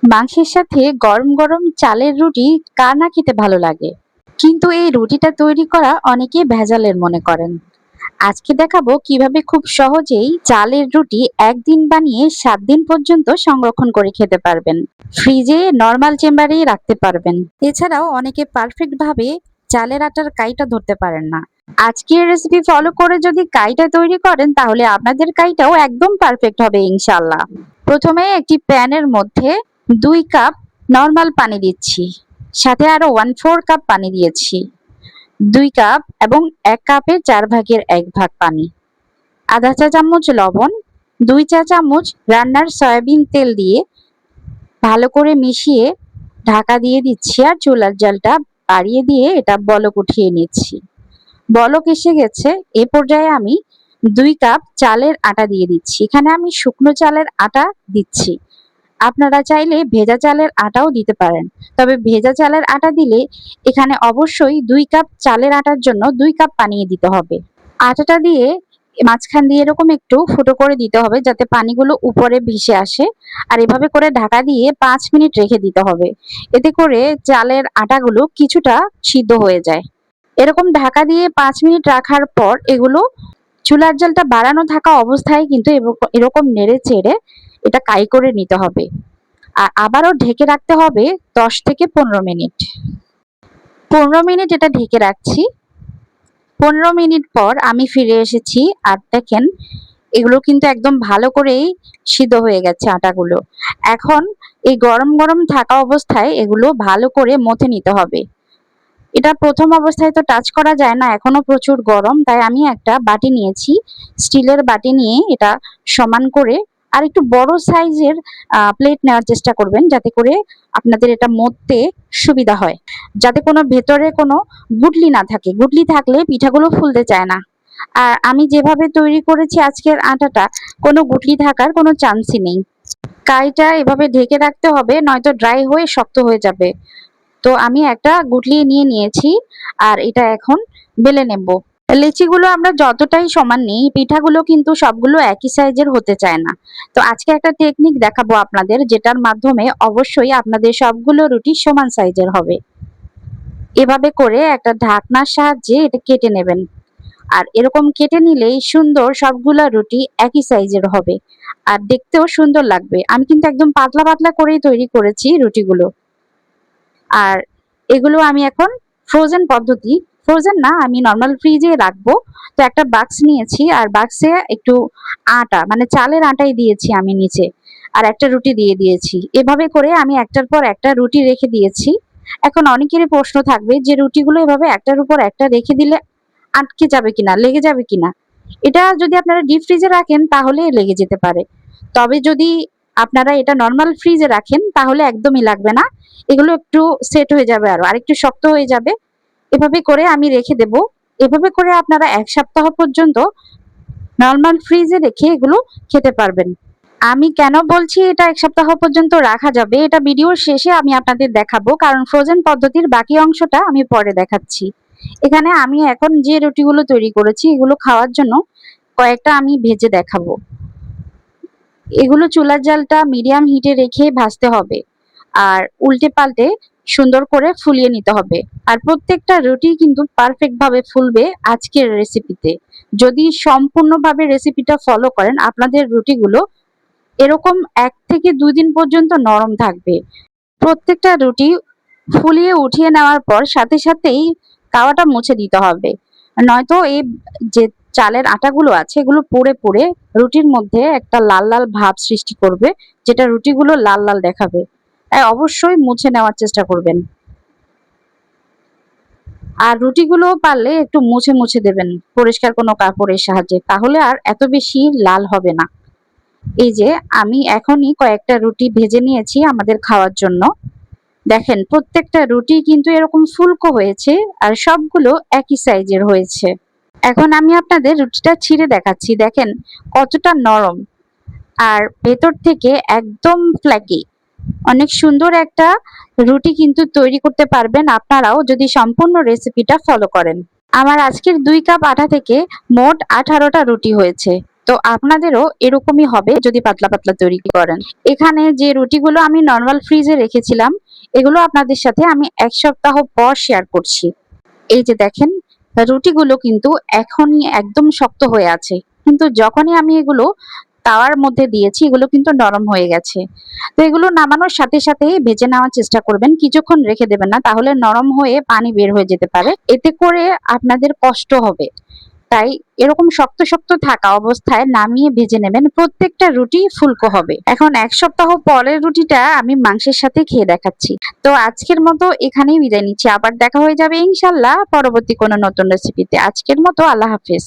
মাংসের সাথে গরম গরম চালের রুটি কার না খেতে ভালো লাগে। কিন্তু এই রুটিটা তৈরি করা অনেকেই ভেজালের মনে করেন। আজকে দেখাবো কিভাবে খুব সহজেই চালের রুটি একদিন বানিয়ে 7 দিন পর্যন্ত সংরক্ষণ করে খেতে পারবেন। ফ্রিজে নরমাল চেম্বারেই রাখতে পারবেন। এছাড়াও অনেকে পারফেক্ট ভাবে চালের আটার কাইটা ধরতে পারেন না। আজকের রেসিপি ফলো করে যদি কাইটা তৈরি করেন তাহলে আপনাদের কাইটাও একদম পারফেক্ট হবে ইনশাআল্লাহ। প্রথমে একটি প্যানের মধ্যে 2 কাপ নরমাল পানি দিচ্ছি, সাথে আরো 1/4 কাপ পানি দিয়েছি। 2 কাপ এবং 1 কাপের 4/1 ভাগ পানি, আধা চা চামচ লবণ, 2 চা চামচ রান্নার সয়াবিন তেল দিয়ে ভালো করে মিশিয়ে ঢাকা দিয়ে দিচ্ছি আর চুলার জালটা বাড়িয়ে দিয়ে এটা বলক উঠিয়ে নিচ্ছি। বলক এসে গেছে, এ পর্যায়ে আমি 2 কাপ চালের আটা দিয়ে দিচ্ছি। এখানে আমি শুকনো চালের আটা দিচ্ছি, আপনারা চাইলে ভেজা চালের আটাও দিতে পারেন। তবে ভেজা চালের আটা দিলে এখানে অবশ্যই 2 কাপ চালের আটার জন্য 2 কাপ পানি দিতে হবে। আটাটা দিয়ে মাঝখান দিয়ে এরকম একটু ফুটো করে দিতে হবে যাতে পানিগুলো উপরে ভেসে আসে। আর এভাবে করে ঢাকা দিয়ে 5 মিনিট রেখে দিতে হবে, এতে করে চালের আটাগুলো কিছুটা সিদ্ধ হয়ে যায়। এরকম ঢাকা দিয়ে 5 মিনিট রাখার পর এগুলো চুলার জালটা বাড়ানো থাকা অবস্থায় কিন্তু এরকম নেড়ে চেড়ে এটা কাই করে নিতে হবে। আর আবারও ঢেকে রাখতে হবে 10 থেকে 15 মিনিট। 15 মিনিট এটা ঢেকে রাখছি। 15 মিনিট পর আমি ফিরে এসেছি আর দেখেন এগুলো কিন্তু একদম ভালো করেই সিদ্ধ হয়ে গেছে আটাগুলো। এখন এই গরম গরম থাকা অবস্থায় এগুলো ভালো করে মথে নিতে হবে। এটা প্রথম অবস্থায় তো টাচ করা যায় না, এখনো প্রচুর গরম, তাই আমি একটা বাটি নিয়েছি। স্টিলের বাটি নিয়ে এটা সমান করে আর একটু বড় সাইজের প্লেট নেওয়ার চেষ্টা করবেন যাতে করে আপনাদের এটা মথতে সুবিধা হয়, যাতে কোনো ভেতরে কোনো গুটলি না থাকে। গুটলি থাকলে পিঠাগুলো ফুলতে চায় না। আর আমি যেভাবে তৈরি করেছি আজকের আটাটা, কোনো গুটলি থাকার কোনো চান্সই নেই। কাইটা এভাবে ঢেকে রাখতে হবে, নয়তো ড্রাই হয়ে শক্ত হয়ে যাবে। তো আমি একটা গুটলি নিয়ে নিয়েছি আর এটা এখন বেলে নেব। লেচিগুলো আমরা যতটাই সমান নিই, পিঠাগুলো কিন্তু সবগুলো একই সাইজের হতে চায় না। তো আজকে একটা টেকনিক দেখাবো আপনাদের, যেটার মাধ্যমে অবশ্যই আপনাদের সবগুলো রুটি সমান সাইজের হবে। এভাবে করে একটা ঢাকনার সাহায্যে এটা কেটে নেবেন। আর এরকম কেটে নিলেই সুন্দর সবগুলা রুটি একই সাইজের হবে আর দেখতেও সুন্দর লাগবে। আমি কিন্তু একদম পাতলা পাতলা করেই তৈরি করেছি রুটিগুলো। আর এগুলো আমি এখন ফ্রোজেন পদ্ধতি, ফ্রোজেন না, আমি নর্মাল ফ্রিজে রাখবো। তো একটা বাক্স নিয়েছি আর বাক্সে একটু আটা মানে চালের আটাই দিয়েছি আমি নিচে, আর একটা রুটি দিয়ে দিয়েছি। এভাবে করে আমি একটার পর একটা রুটি রেখে দিয়েছি। এখন অনেকেরই প্রশ্ন থাকবে যে রুটিগুলো এভাবে একটার উপর একটা রেখে দিলে আটকে যাবে কিনা, লেগে যাবে কিনা। এটা যদি আপনারা ডিপ ফ্রিজে রাখেন তাহলে লেগে যেতে পারে। তবে যদি আপনারা এটা নর্মাল ফ্রিজে রাখেন তাহলে একদমই লাগবে না। এগুলো একটু সেট হয়ে যাবে, আরো আরেকটু শক্ত হয়ে যাবে। এভাবে করে আমি রেখে দেব। এভাবে করে আপনারা 1 সপ্তাহ পর্যন্ত নর্মাল ফ্রিজে রেখে এগুলো খেতে পারবেন। আমি কেন বলছি এটা 1 সপ্তাহ পর্যন্ত রাখা যাবে, এটা ভিডিওর শেষে আমি আপনাদের দেখাবো, কারণ ফ্রোজেন পদ্ধতির বাকি অংশটা আমি পরে দেখাচ্ছি। এখানে আমি এখন যে রুটিগুলো তৈরি করেছি এগুলো খাওয়ার জন্য কয়েকটা আমি ভেজে দেখাবো। এগুলো চুলার জালটা মিডিয়াম হিটে রেখে ভাজতে হবে আর উল্টে পাল্টে সুন্দর করে ফুলিয়ে নিতে হবে। আর প্রত্যেকটা রুটি কিন্তু পারফেক্ট ভাবে ফুলবে আজকের রেসিপিতে। যদি সম্পূর্ণভাবে রেসিপিটা ফলো করেন আপনাদের রুটিগুলো এরকম 1 থেকে 2 দিন পর্যন্ত নরম থাকবে। প্রত্যেকটা রুটি ফুলিয়ে উঠিয়ে নেওয়ার পর সাথে সাথেই তাওয়াটা মুছে দিতে হবে, নয়তো এই যে চালের আটাগুলো আছে এগুলো পুড়ে পুড়ে রুটির মধ্যে একটা লাল লাল ভাব সৃষ্টি করবে, যেটা রুটিগুলো লাল লাল দেখাবে। তাই অবশ্যই মুছে নেওয়ার চেষ্টা করবেন। আর রুটিগুলো পারলে একটু মুছে মুছে দেবেন পরিষ্কার কোনো কাপড়ের সাহায্যে, তাহলে আর এত বেশি লাল হবে না। এই যে আমি এখনই কয়েকটা রুটি ভেজে নিয়েছি আমাদের খাওয়ার জন্য। দেখেন প্রত্যেকটা রুটি কিন্তু এরকম ফুলকো হয়েছে আর সবগুলো একই সাইজের হয়েছে। এখন আমি আপনাদের রুটিটা ছিঁড়ে দেখাচ্ছি, দেখেন কতটা নরম আর ভেতর থেকে একদম ফ্ল্যাকি। অনেক সুন্দর একটা রুটি কিন্তু তৈরি করতে পারবেন আপনারাও যদি সম্পূর্ণ রেসিপিটা ফলো করেন। আমার আজকের 2 কাপ আটা থেকে মোট 18টা রুটি হয়েছে। তো তো আপনাদেরও এরকমই হবে যদি পাতলা পাতলা তৈরি করেন। এখানে যে রুটিগুলো আমি নরমাল ফ্রিজে রেখেছিলাম, এগুলো আপনাদের সাথে আমি ১ সপ্তাহ পর শেয়ার করছি। এই যে দেখেন, রুটিগুলো কিন্তু এখনই একদম শক্ত হয়ে আছে। কিন্তু যখনই আমি এগুলো তাওয়ার মধ্যে দিয়েছি, এগুলো কিন্তু নরম হয়ে গেছে। তো এগুলো নামানোর সাথে সাথেই ভেজে নেওয়ার চেষ্টা করবেন। কিছুক্ষণ রেখে দেবেন না, তাহলে নরম হয়ে পানি বের হয়ে যেতে পারে। এতে করে আপনাদের কষ্ট হবে। তাই এরকম শক্ত শক্ত থাকা অবস্থায় নামিয়ে ভেজে নেবেন, প্রত্যেকটা রুটি ফুলকো হবে। এখন ১ সপ্তাহ পরের রুটিটা আমি মাংসের সাথে খেয়ে দেখাচ্ছি। তো আজকের মতো এখানেই বিদায় নিচ্ছি। আবার দেখা হয়ে যাবে ইনশাল্লাহ পরবর্তী কোনো নতুন রেসিপিতে। আজকের মতো আল্লাহ হাফেজ।